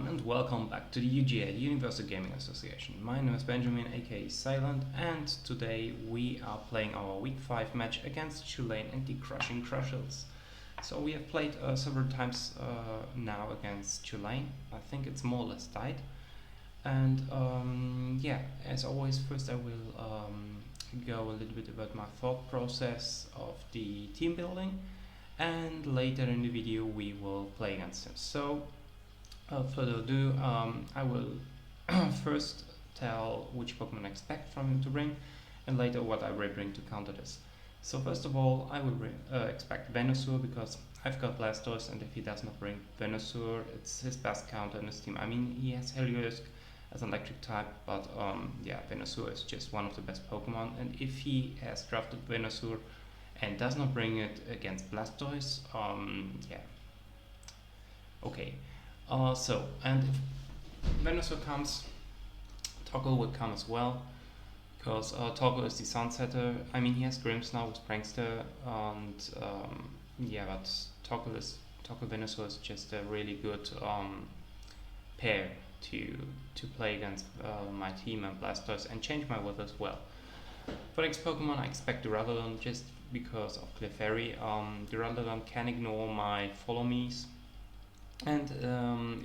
everyone, and welcome back to the UGA, Universal Gaming Association. My name is Benjamin, aka Silent, and today we are playing our Week 5 match against Chulainn and the Crushing Crustles. So we have played several times now against Chulainn. I think it's more or less tied. And yeah, as always, first I will go a little bit about my thought process of the team building, and later in the video we will play against him. So without further ado, I will first tell which Pokemon I expect from him to bring, and later what I will bring to counter this. So first of all, I will expect Venusaur, because I've got Blastoise, and if he does not bring Venusaur, it's his best counter in his team. I mean, he has Helios as an electric type, but yeah, Venusaur is just one of the best Pokemon, and if he has drafted Venusaur and does not bring it against Blastoise, yeah, okay. And if Venusaur comes, Toggle will come as well, because Toggle is the Sunsetter. I mean, he has Grimmsnarl with Prankster, and yeah, but Toggle Venusaur is just a really good pair to play against my team and Blastoise, and change my weather as well. For next Pokemon, I expect Duraludon, just because of Clefairy. Duraludon can ignore my Follow Me's, and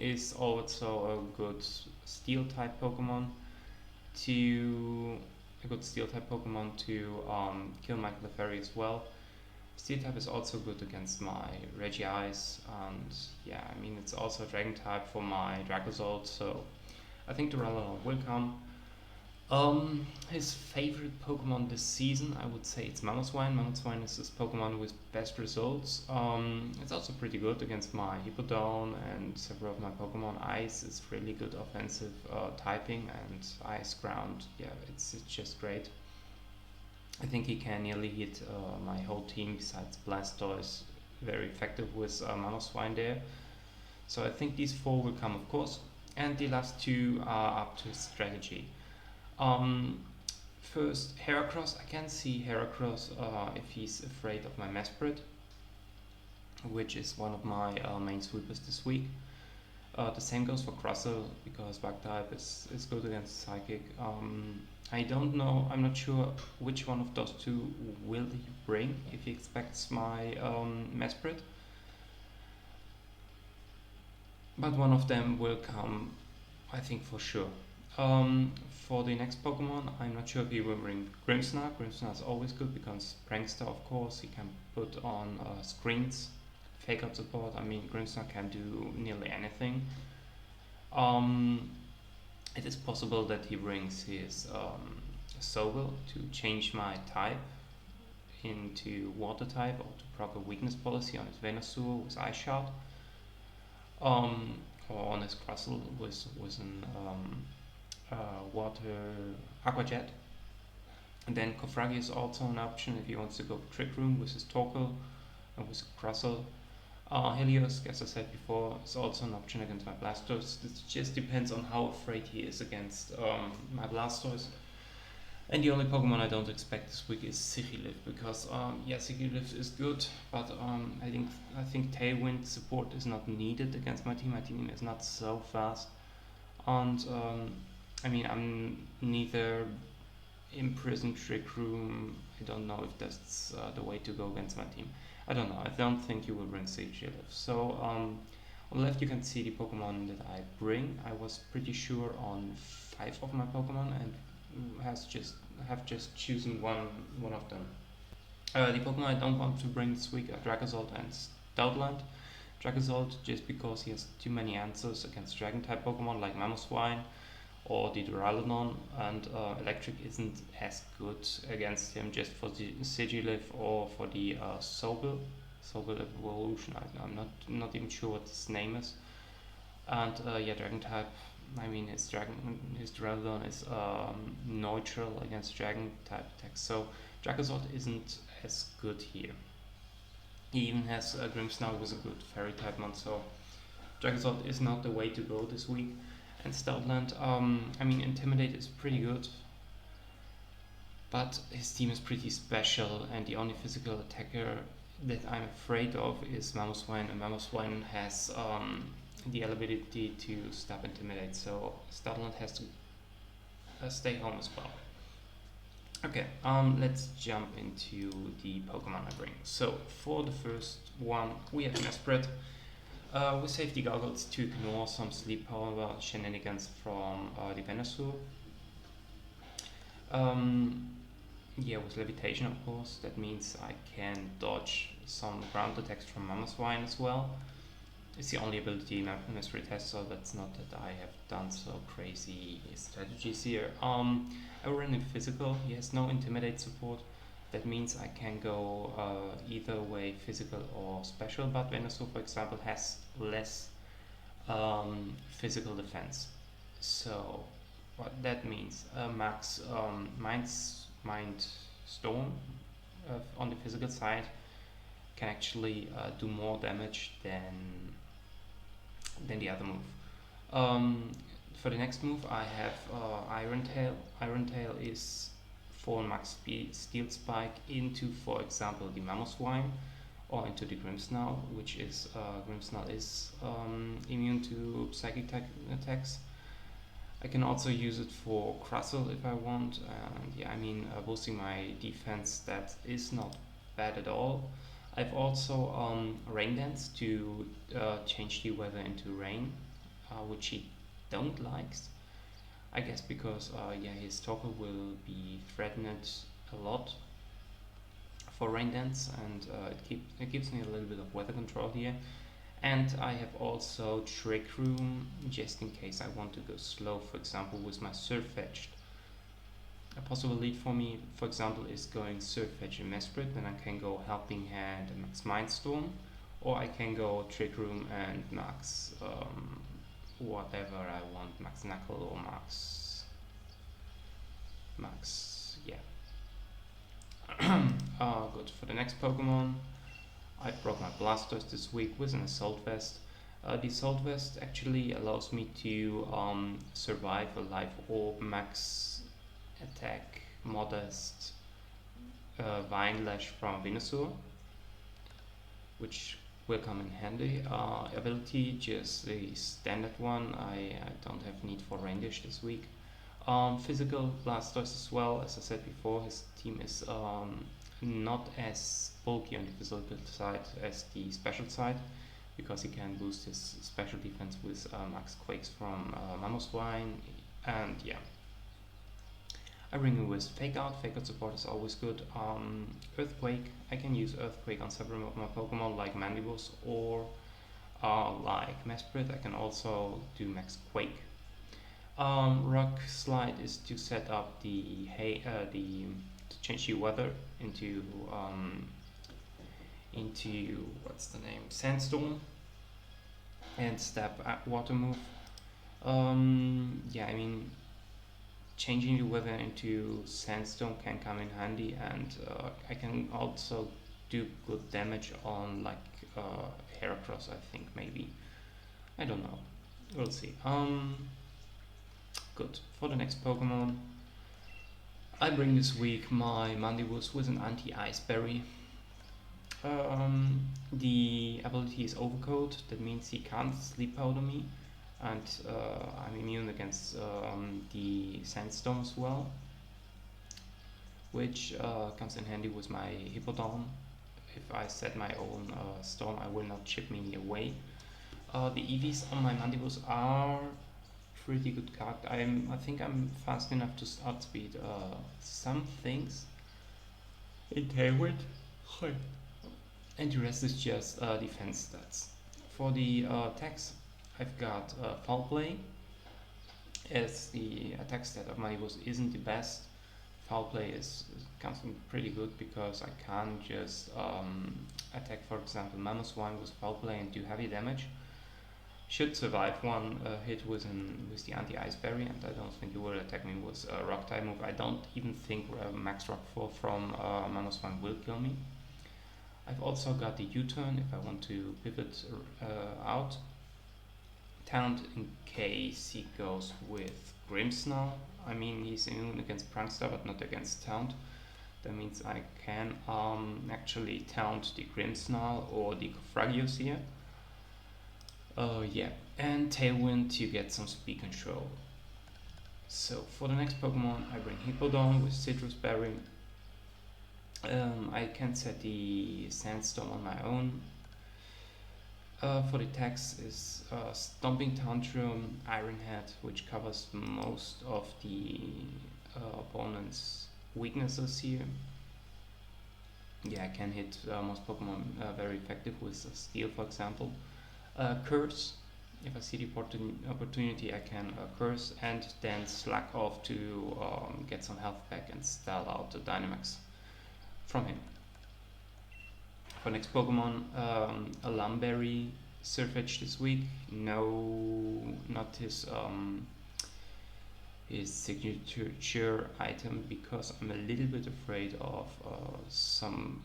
is also a good Steel type Pokemon to kill my Clefairy as well. Steel type is also good against my Regice, and yeah, I mean, it's also a Dragon type for my Dracozolt, so I think Duraludon will come. His favorite Pokemon this season, I would say it's Mamoswine. Mamoswine is his Pokemon with best results. It's also pretty good against my Hippowdon and several of my Pokemon. Ice is really good offensive typing, and Ice Ground, yeah, it's just great. I think he can nearly hit my whole team besides Blastoise. Very effective with Mamoswine there. So I think these four will come, of course, and the last two are up to his strategy. First, Heracross. I can see Heracross if he's afraid of my Mesprit, which is one of my main sweepers this week. The same goes for Crustle, because Bug type is good against Psychic. I don't know, I'm not sure which one of those two will he bring if he expects my Mesprit, but one of them will come, I think, for sure. For the next Pokemon, I'm not sure if he will bring Grimmsnarl. Grimmsnarl is always good because Prankster, of course, he can put on screens, fake out support. I mean, Grimmsnarl can do nearly anything. It is possible that he brings his Sobel to change my type into Water type, or to proc a weakness policy on his Venusaur with Ice Shard, or on his Crustle with an Water Aqua Jet. And then Kofragi is also an option if he wants to go for Trick Room with his Torkoal and with a Crustle. Helios, as I said before, is also an option against my Blastoise. This just depends on how afraid he is against my Blastoise. And the only Pokemon I don't expect this week is Sigilyph, because yeah, Sigilyph is good, but I think Tailwind support is not needed against my team. My team is not so fast, and I mean, I'm neither Imprisoned, Trick Room. I don't know if that's the way to go against my team. I don't know. I don't think you will bring Sigilyph. So on the left you can see the Pokemon that I bring. I was pretty sure on 5 of my Pokemon, and have just chosen one of them. The Pokemon I don't want to bring this week are Dracozolt and Stoutland. Dracozolt just because he has too many answers against Dragon type Pokemon like Mamoswine or the Duraludon, and Electric isn't as good against him just for the Sigilyph or for the Sobel evolution. I'm not even sure what his name is. And yeah, Dragon type, I mean, his Duraludon is neutral against Dragon type attacks, so Dracozolt isn't as good here. He even has Grimmsnarl with a good Fairy type mon, so Dracozolt is not the way to go this week. And Stoutland, I mean, Intimidate is pretty good, but his team is pretty special, and the only physical attacker that I'm afraid of is Mamoswine, and Mamoswine has the ability to stop Intimidate, so Starland has to stay home as well. Okay, let's jump into the Pokemon I bring. So for the first one, we have Mesprit. With safety goggles to ignore some sleep power shenanigans from the Venusaur. Yeah, with levitation, of course, that means I can dodge some ground attacks from Mamoswine as well. It's the only ability Mesprit has, so that's not that I have done so crazy strategies here. I run in physical. He has no intimidate support. That means I can go either way, physical or special. But Venusaur, for example, has less physical defense. So what that means, max mind storm on the physical side can actually do more damage than the other move. For the next move, I have Iron Tail. Iron Tail is for max Steel Spike into, for example, the Mamoswine or into the Grimmsnarl, which is Grimmsnarl is immune to psychic attacks. I can also use it for Crustle if I want, and yeah, I mean boosting my defense, that is not bad at all. I've also Rain Dance to change the weather into rain, which he don't like. I guess because yeah, his Talker will be threatened a lot for Rain Dance, and it gives me a little bit of weather control here. And I have also Trick Room just in case I want to go slow, for example with my Surfetched. A possible lead for me, for example, is going Surfetch and Mesprit, then I can go Helping Hand and Max Mindstorm, or I can go Trick Room and Max whatever I want, Max Knuckle or Max, yeah. Good. For the next Pokemon, I brought my Blastoise this week with an Assault Vest. The Assault Vest actually allows me to survive a Life Orb, Max Attack, Modest, Vine Lash from Venusaur, which will come in handy. Ability, just the standard one. I don't have need for Rain Dish this week. Physical Blastoise as well. As I said before, his team is not as bulky on the physical side as the special side, because he can boost his special defense with Max Quakes from Mamoswine, and yeah. I bring him with Fake Out. Fake Out support is always good. Earthquake, I can use Earthquake on several of my Pokemon like Mandibus or like Mesprit. I can also do Max Quake. Rock Slide is to set up to change the weather into what's the name, Sandstorm, and Step Water move. Yeah, I mean changing the weather into Sandstorm can come in handy, and I can also do good damage on like Heracross, I think, maybe. I don't know. We'll see. Good. For the next Pokemon, I bring this week my Mandibus with an anti-Ice Berry. The ability is Overcoat, that means he can't Sleep Powder me, and I'm immune against the Sandstorm as well, which comes in handy with my Hippodon. If I set my own storm, I will not chip me away. The EVs on my Mandibus are pretty good card. I think I'm fast enough to outspeed some things in Tailwind, and the rest is just defense stats. For the attacks, I've got Foul Play, as the attack stat of Mandibus isn't the best. Foul Play comes in pretty good because I can't just attack, for example, Mamoswine with Foul Play and do heavy damage. Should survive one hit with the anti-Ice Berry, and I don't think he will attack me with a Rock type move. I don't even think Max Rock 4 from Mamoswine will kill me. I've also got the U-turn if I want to pivot out. Taunt in case he goes with Grimmsnarl. I mean, he's immune against Prankster but not against Taunt. That means I can actually taunt the Grimmsnarl or the Fragios here. Yeah, and Tailwind to get some speed control. So for the next Pokemon I bring Hippowdon with Citrus Berry. I can set the Sandstorm on my own. For the attacks is Stomping Tantrum, Iron Head, which covers most of the opponent's weaknesses here. Yeah, I can hit most Pokemon very effective with Steel, for example. Curse, if I see the opportunity, I can Curse and then slack off to get some health back and style out the Dynamax from him. For next Pokemon, a Lumberry Surfetch this week. No, not his signature item, because I'm a little bit afraid of some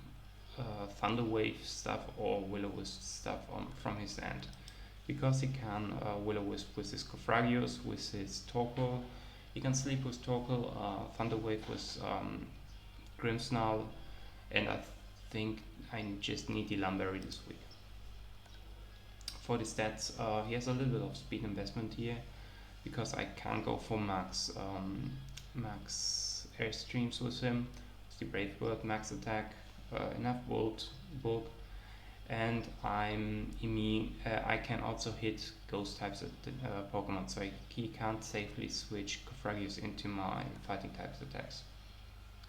Thunder Wave stuff or Will-O-Wisp stuff from his end. Because he can Will-O-Wisp with his Cofragios, with his Torkoal. He can sleep with Torkoal, Thunder Wave with Grimmsnarl, and I think I just need the Lumberry this week. For the stats, he has a little bit of speed investment here, because I can't go for max Airstreams with him. It's the Brave Bird, max attack, enough bulk, and I can also hit ghost types at Pokemon, so he can't safely switch Cofragios into my fighting types attacks.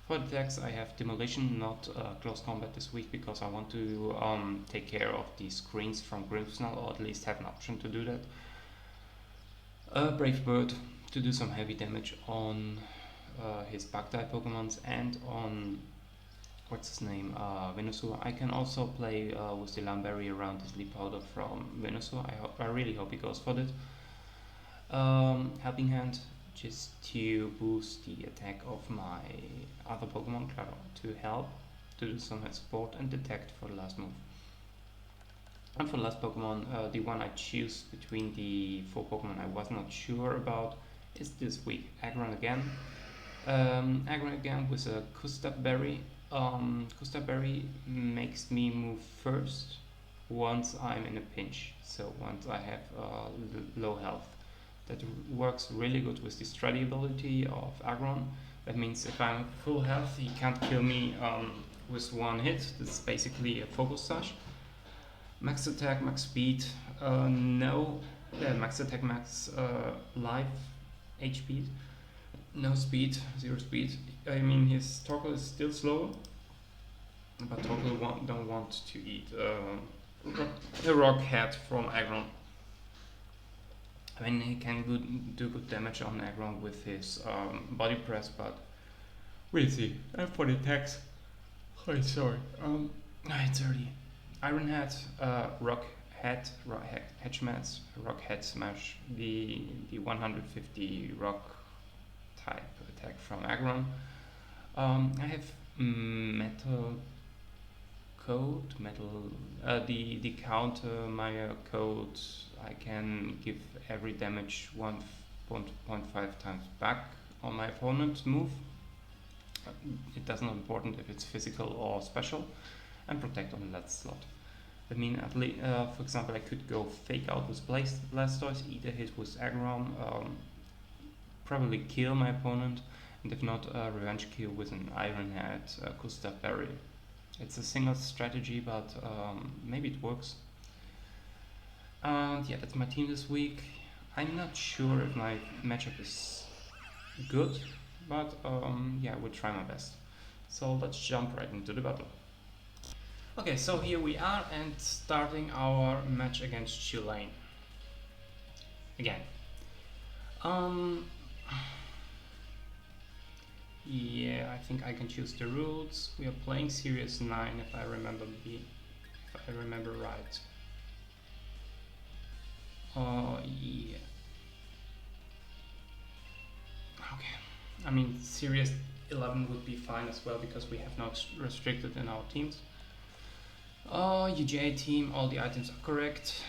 For the attacks, I have Demolition, not Close Combat this week, because I want to take care of the screens from Grimmsnarl, or at least have an option to do that. Brave Bird to do some heavy damage on his Bug-type Pokemons and on, what's his name, Venusaur. I can also play with the Lumberry around the Sleep Powder from Venusaur. I really hope he goes for that. Helping Hand, just to boost the attack of my other Pokemon, to help, to do some support and detect for the last move. And for the last Pokemon, the one I choose between the 4 Pokemon I was not sure about is this week Aggron again. Aggron again with a Custap Berry. Custap Berry makes me move first once I'm in a pinch, so once I have low health. That works really good with the Strati ability of Aggron. That means if I'm full health, he can't kill me with one hit. That's basically a Focus Sash. Max attack, max speed, no, max attack, max life, HP, no speed, 0 speed. I mean, his Torkoal is still slow, but Torkoal don't want to eat a rock head from Aggron. I mean, he can do good damage on Aggron with his body press, but we'll see. And for the attacks, it's early. Iron Head, Rock Head, Hedge Smash, Rock Head Smash, the 150 rock type attack from Aggron. I have Metal Code, the counter Maya Code. I can give every damage 1.5 times back on my opponent's move. It does not important if it's physical or special, and protect on that slot. I mean, at least, for example, I could go Fake Out with Blastoise, either hit with Aggron, probably kill my opponent, and if not, Revenge Kill with an Iron Head, Custap Berry. It's a single strategy, but maybe it works. And yeah, that's my team this week. I'm not sure if my matchup is good, but yeah, I will try my best. So let's jump right into the battle. Okay, so here we are, and starting our match against Chulainn. Again. Yeah, I think I can choose the rules. We are playing Series 9, if I remember right. Yeah. Okay. I mean, Series 11 would be fine as well, because we have not restricted in our teams. UGA team, all the items are correct.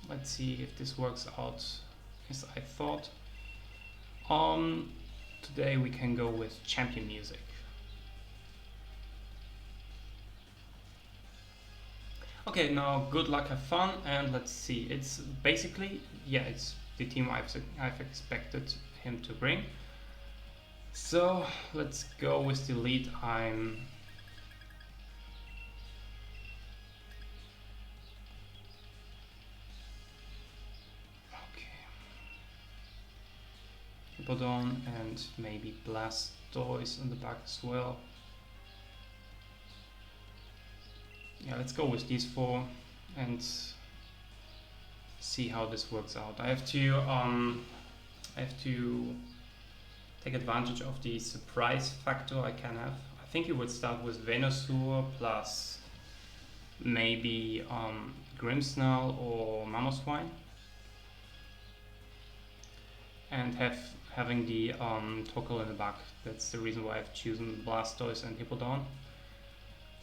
Let's see if this works out as I thought. Today we can go with champion music. Okay, now good luck, have fun, and let's see. It's basically, yeah, it's the team I've expected him to bring. So let's go with the lead. Hippodon and maybe Blastoise in the back as well. Yeah, let's go with these four and see how this works out. I have to take advantage of the surprise factor I can have. I think you would start with Venusaur plus maybe Grimmsnarl or Mamoswine, and having the Torkoal in the back. That's the reason why I've chosen Blastoise and Hippodon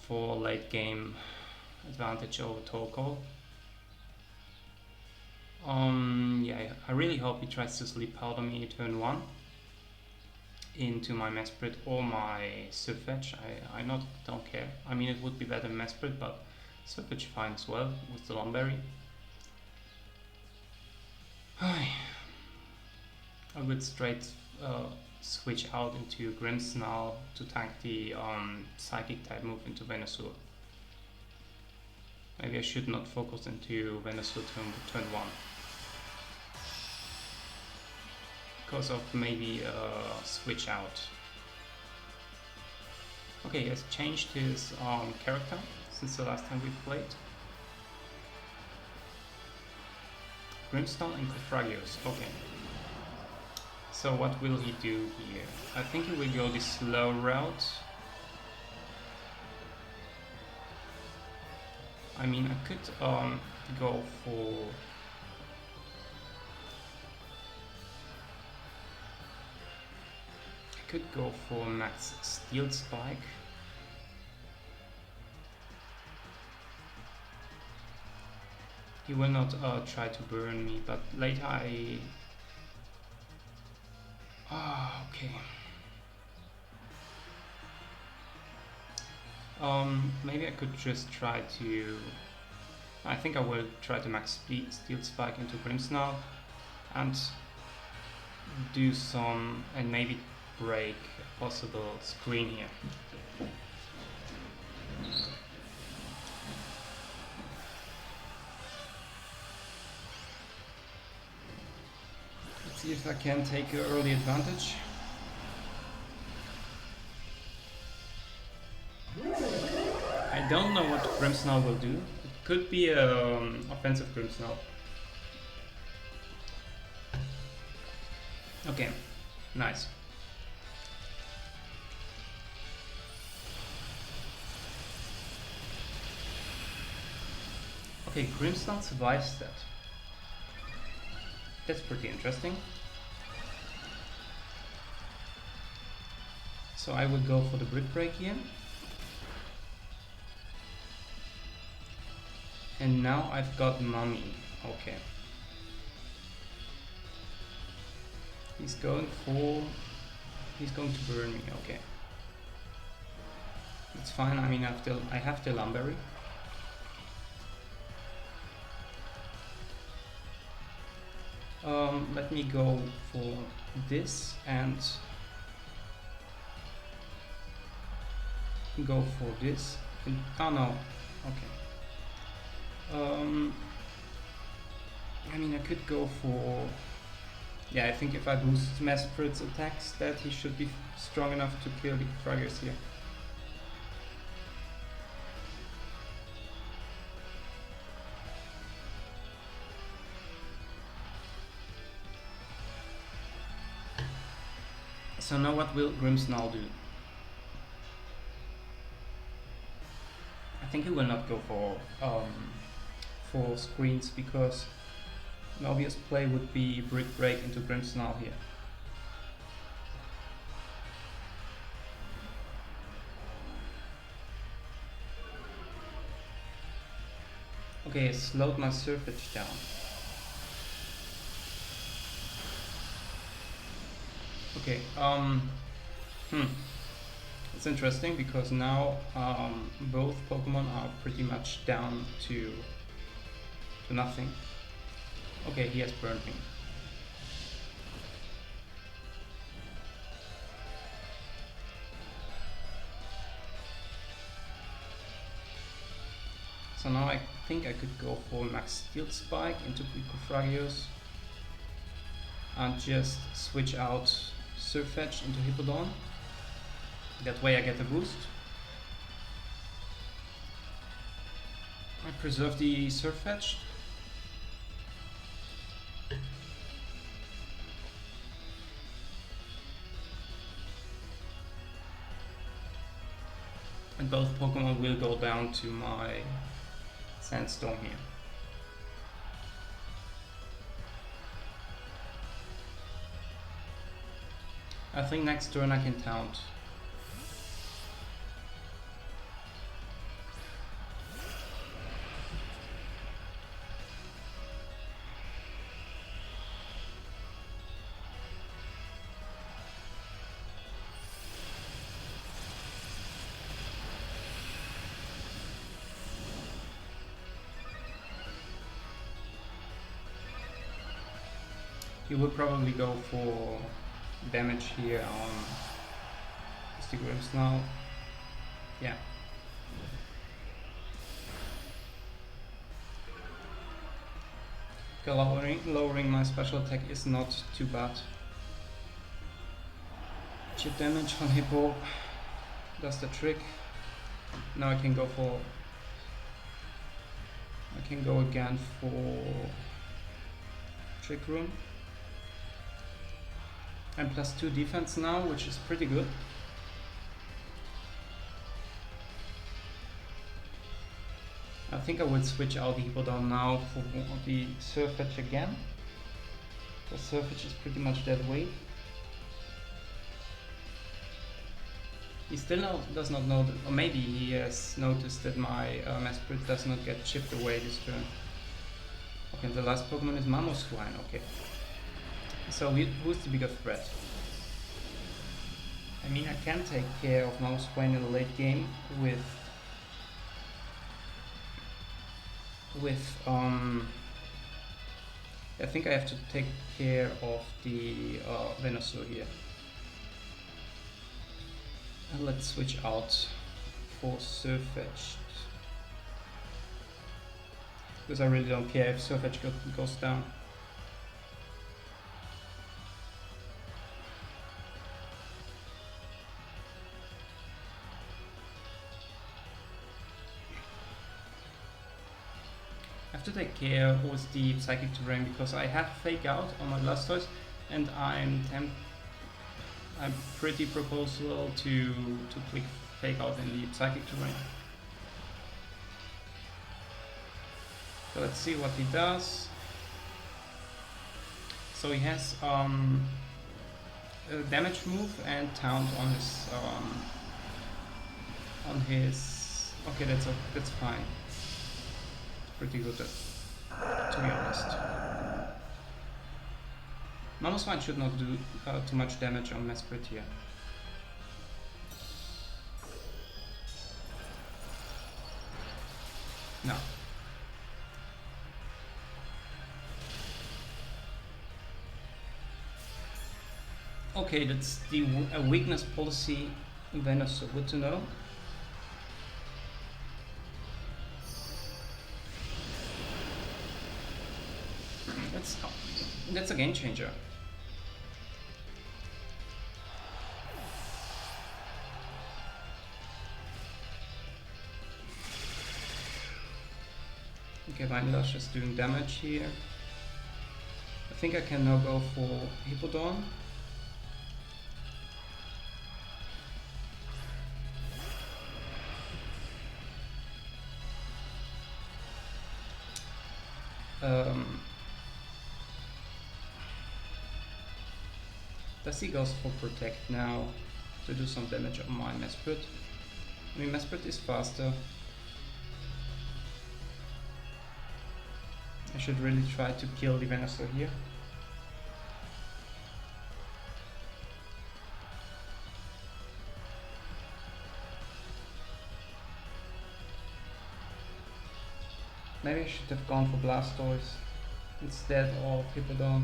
for late game advantage over Torkoal. Yeah, I really hope he tries to sleep powder me turn 1 into my Mesprit or my Surfetch. I don't care. I mean, it would be better than Mesprit, but Surfetch fine as well with the Lomberry. I would straight switch out into Grimmsnarl to tank the Psychic type move into Venusaur. Maybe I should not focus into Venusaur turn 1. Because of maybe switch out. Okay, he has changed his character since the last time we played. Grimmsnarl and Cofragios, okay. So what will he do here? I think he will go the slow route. I mean, I could go for... I could go for Max Steel Spike. He will not try to burn me, but later I... okay. Maybe I could just try to... I think I will try to max Steel Spike into Grimmsnarl and do some... and maybe break a possible screen here. Let's see if I can take an early advantage. I don't know what Grimmsnarl will do. It could be an offensive Grimmsnarl. Okay, nice. Okay, Grimmsnarl survives that. That's pretty interesting. So I would go for the Brick Break here. And now I've got Mummy. Okay. He's going to burn me. Okay. It's fine. I mean, I have the Lumberry. Let me go for this and go for this. Oh no. Okay. I mean, I could go for... Yeah, I think if I boost Mesprit's attacks, that he should be strong enough to kill the Fraggers here. So now what will Grimmsnarl do? I think he will not go for screens, because an obvious play would be Brick Break into Grimmsnarl here. Okay, I slowed my Surfetch down. Okay, It's interesting because now both Pokemon are pretty much down to nothing. Okay, he has burned me. So now I think I could go for Max Steel Spike into Picofragios and just switch out Surfetch into Hippowdon. That way I get a boost. I preserve the Surfetch. And both Pokemon will go down to my Sandstorm here. I think next turn I can taunt. He will probably go for damage here on Stigrims now. Yeah. Okay, lowering my special attack is not too bad. Chip damage on Hippo does the trick. Now I can go again for Trick Room. I'm +2 defense now, which is pretty good. I think I would switch out the Hippowdon now for the Surfetch again. The Surfetch is pretty much dead weight. He still does not know that, or maybe he has noticed that my Mesprit does not get chipped away this turn. Okay, the last Pokemon is Mamoswine, okay. So who's the bigger threat? I mean, I can take care of Mamoswine in the late game with I think I have to take care of the Venusaur here. And let's switch out for Surfetch. Because I really don't care if Surfetch goes down. I have to take care with the Psychic Terrain because I have Fake Out on my Blastoise and I'm pretty proposal to click Fake Out in the Psychic Terrain. So let's see what he does. So he has a damage move and taunt on his okay, that's fine. Pretty good, to be honest. Mamoswine should not do too much damage on Mesprit here. No. Okay, that's the weakness policy Venusaur, good to know. That's a game changer. Okay, Vinelash is doing damage here. I think I can now go for Hippowdon. He goes for Protect now to do some damage on my Mesprit. I mean, Mesprit is faster. I should really try to kill the Venusaur here. Maybe I should have gone for Blastoise instead of Hippowdon,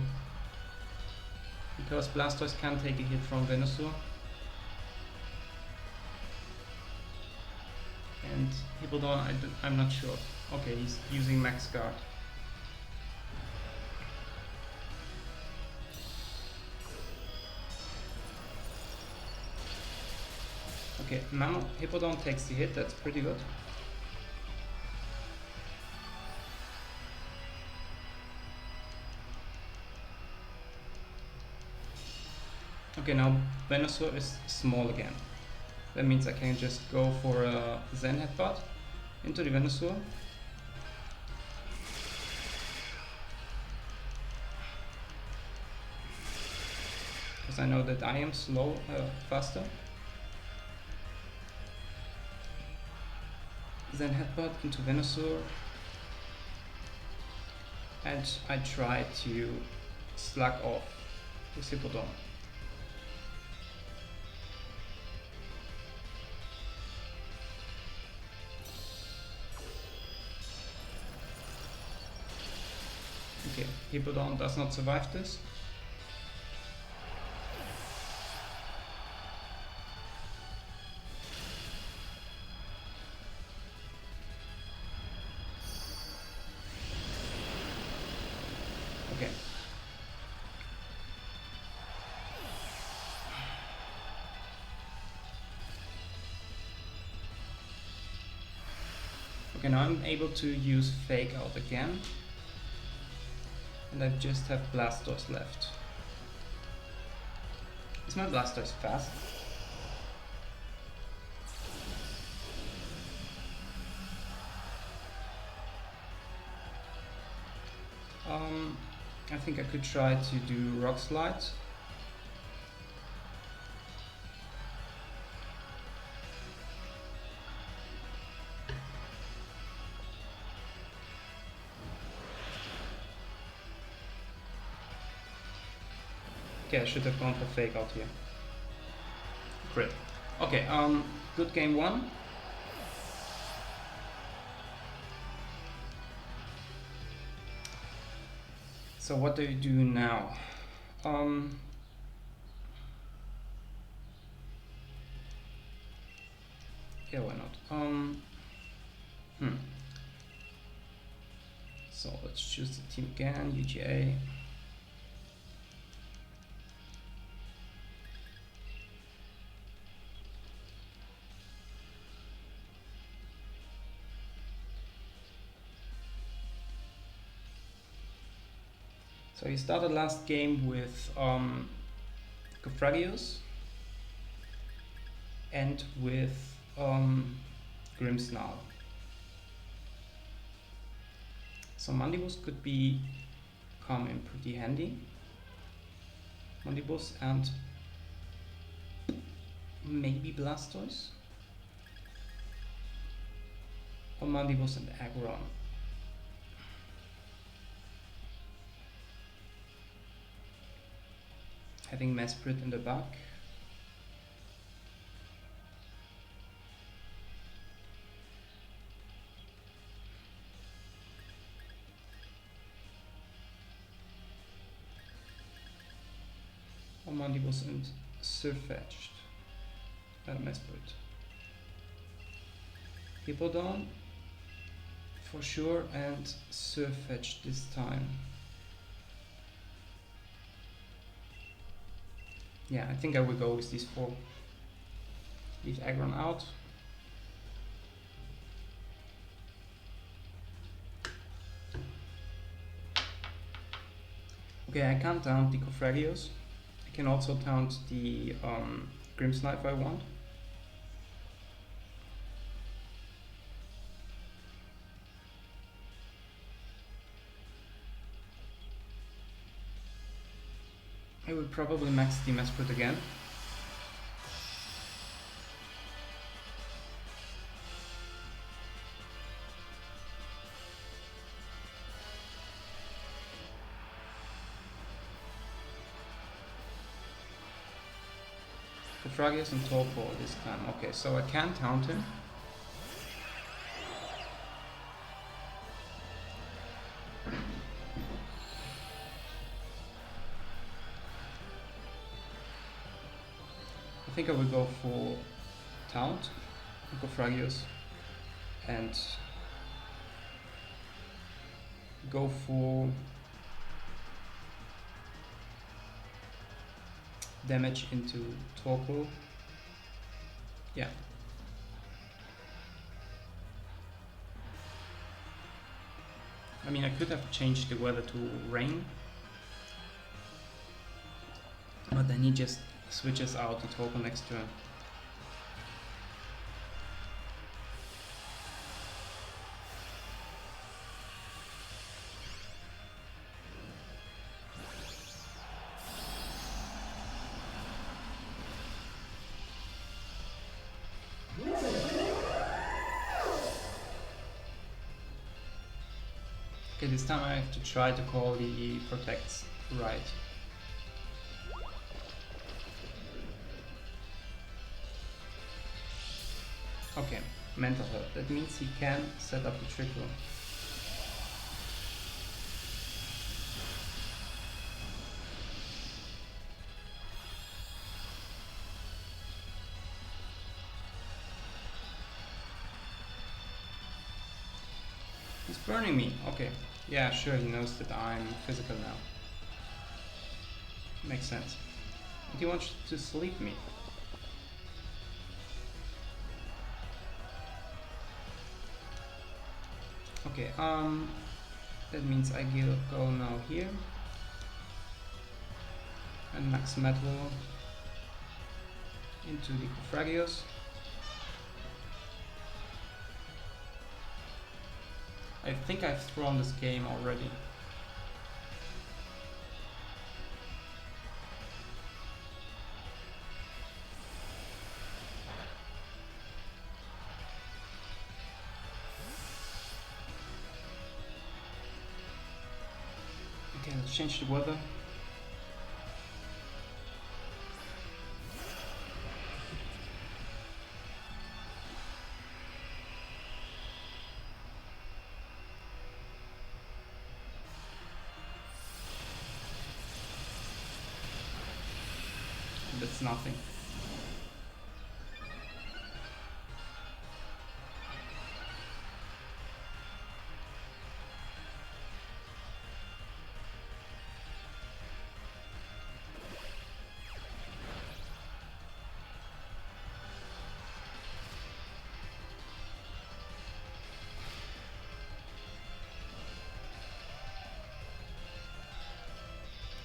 because Blastoise can take a hit from Venusaur, and Hippowdon I'm not sure. Okay, he's using Max Guard. Okay, Hippowdon takes the hit, that's pretty good. Okay, now Venusaur is small again. That means I can just go for a Zen Headbutt into the Venusaur. Because I know that I am faster. Zen Headbutt into Venusaur. And I try to slug off this Hippowdon. Okay, Hippowdon does not survive this. Okay. Okay, now I'm able to use Fake Out again. And I just have Blastoise left. Is my Blastoise fast? I think I could try to do Rock Slide. Okay, I should have gone for Fake Out here. Crit. Okay, good game one. So what do you do now? Yeah, why not? So let's choose the team again, UGA. So he started last game with Cofragios and with Grimmsnarl. So Mandibus could come in pretty handy. Mandibus and maybe Blastoise? Or Mandibus and Aggron. Having Mesprit in the back. Or Mandibus and Surfetched. Mesprit. Hippowdon for sure, and Surfetched this time. Yeah, I think I will go with these four. Leave Aggron out. Okay, I can't taunt the Cofragios. I can also taunt the Grimmsnarl if I want. I will probably max the Mesprit again. Cofragios and Torpor this time. Okay, so I can taunt him. think I will go for Taunt, Fragios, and go for damage into Torkoal. Yeah. I mean, I could have changed the weather to rain, but then he just switches out to Torkoal next turn. Okay, this time I have to try to call the protects right. Okay, mental health. That means he can set up the trick room. He's burning me. Okay. Yeah, sure, he knows that I'm physical now. Makes sense. But he wants to sleep me. Okay, that means I go now here. And max metal into the Fragios. I think I've thrown this game already. Okay, let's change the weather. That's nothing.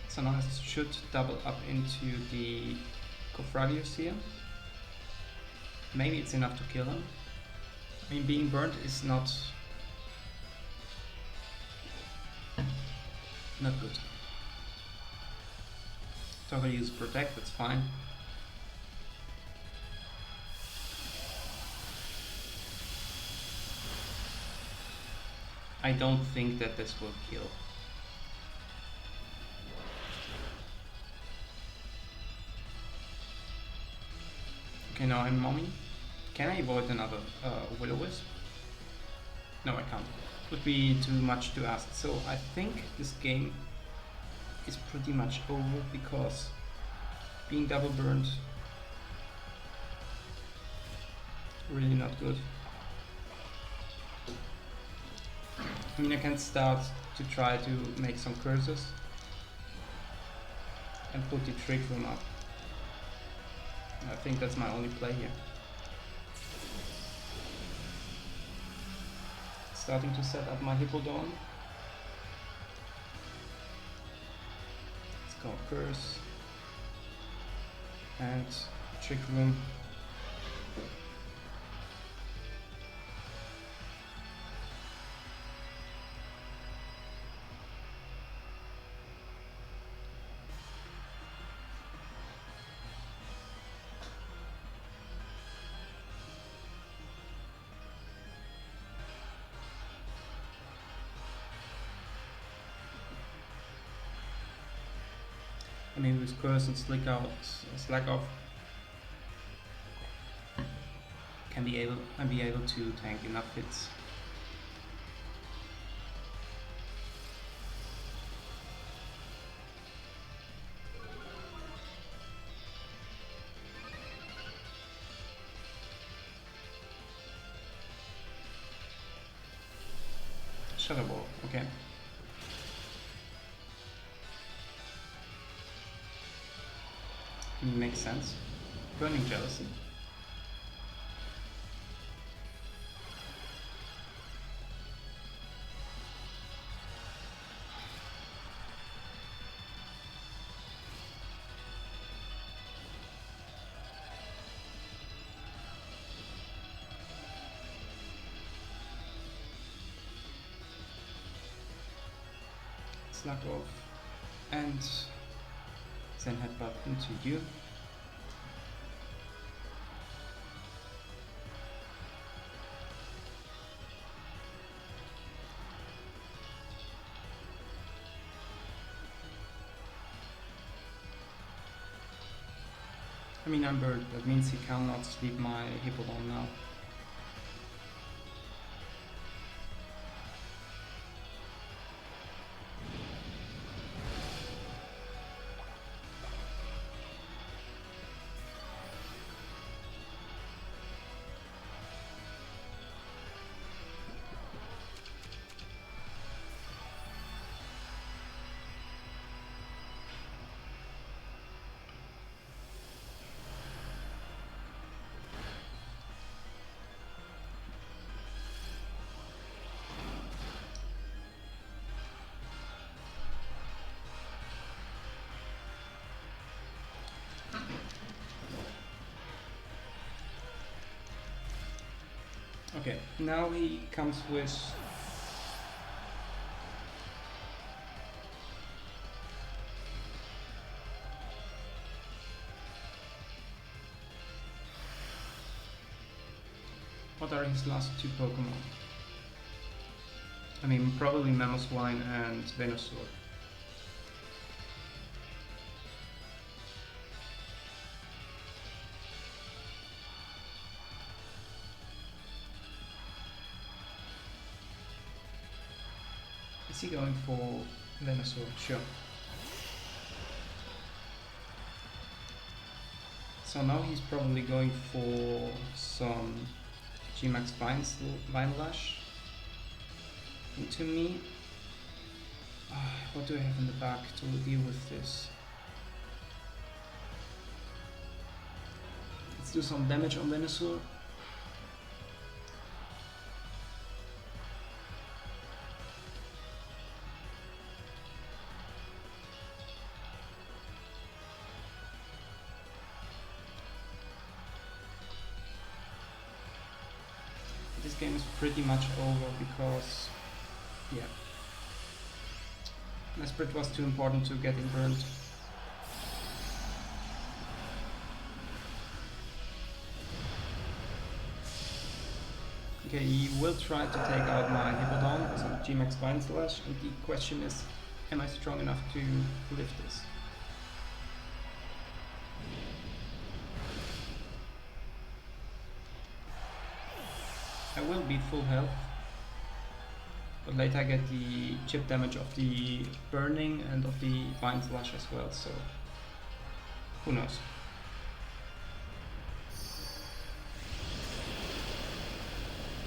So now I should double up into the Cofragius here. Maybe it's enough to kill him. I mean, being burnt is not good. So I'm gonna use protect, that's fine. I don't think that this will kill. Okay, now I'm Mommy. Can I avoid another Will-O-Wisp? No, I can't. Would be too much to ask. So I think this game is pretty much over because being double burned really not good. I mean, I can start to try to make some curses and put the trick room up. I think that's my only play here. Starting to set up my Hippodon. Let's go curse and trick room. I mean, with curse and slack off, I'll be able to tank enough hits. Shadow Ball, okay. Makes sense. Burning Jealousy. Slug off and then headbutt into you. I mean, I'm bird, that means he cannot sleep my Hippodon now. Okay, now he comes with what are his last two Pokemon? I mean, probably Mamoswine and Venusaur. Is he going for Venusaur? Sure. So now he's probably going for some G-Max Vine Lash into me. What do I have in the back to deal with this? Let's do some damage on Venusaur. This game is pretty much over because, yeah, my Spirit was too important to getting burned. Okay, he will try to take out my Hippodon, so G-Max Vine Slash, and the question is, am I strong enough to lift this? I will be full health, but later I get the chip damage of the burning and of the Vine Slash as well, so who knows.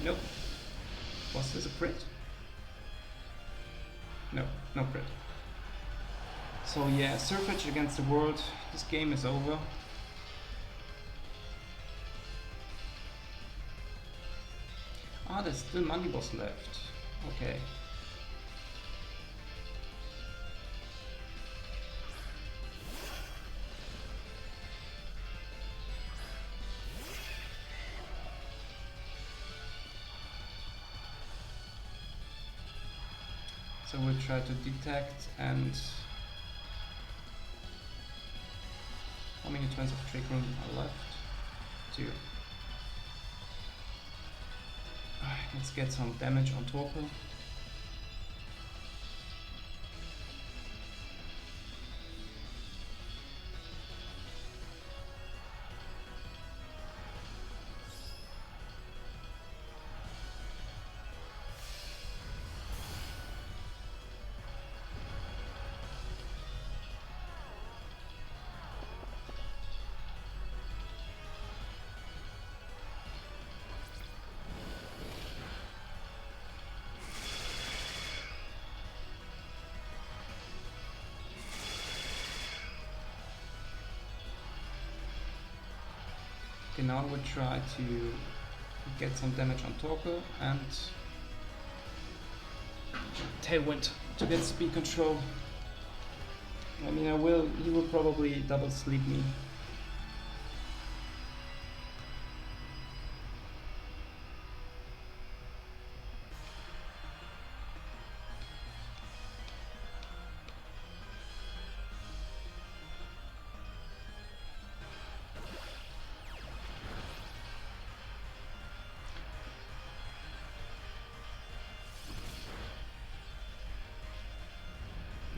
Nope. Was this a crit? No, no crit. So yeah, Surf Edge against the world, this game is over. Ah, there's still Money Boss left. Okay. So we'll try to detect and... How many turns of Trick Room are left? 2. Let's get some damage on Torpor. Okay, now we try to get some damage on Torko and Tailwind to get speed control. I mean, he will probably double sleep me.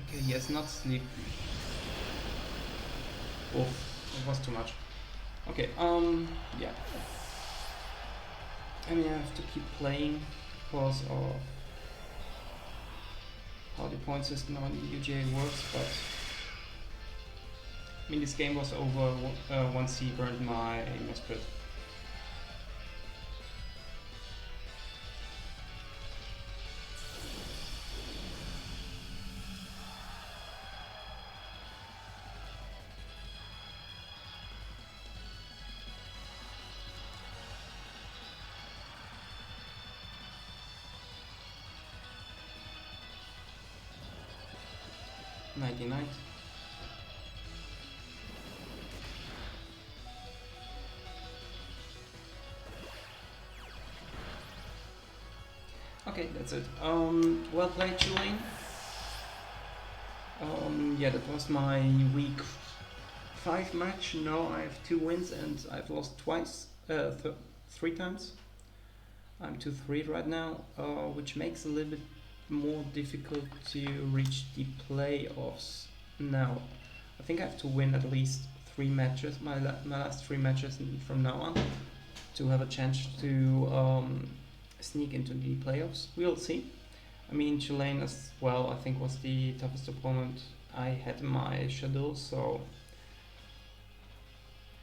Okay, yes, not sleep. Oof, it was too much. Okay, yeah. I mean, I have to keep playing because of how the point system on the UGA works, but I mean, this game was over once he burned my Mesprit. Nighty-night. Okay, that's it. Well played, Chulainn. Yeah, that was my week 5 match. Now I have 2 wins and I've lost twice, 3 times. I'm 2-3 right now, which makes it a little bit more difficult to reach the playoffs now. I think I have to win at least 3 matches, my last 3 matches from now on, to have a chance to sneak into the playoffs. We'll see. I mean, Chulainn as well, I think, was the toughest opponent I had in my schedule, so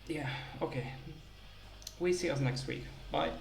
yeah, okay. We see us next week. Bye.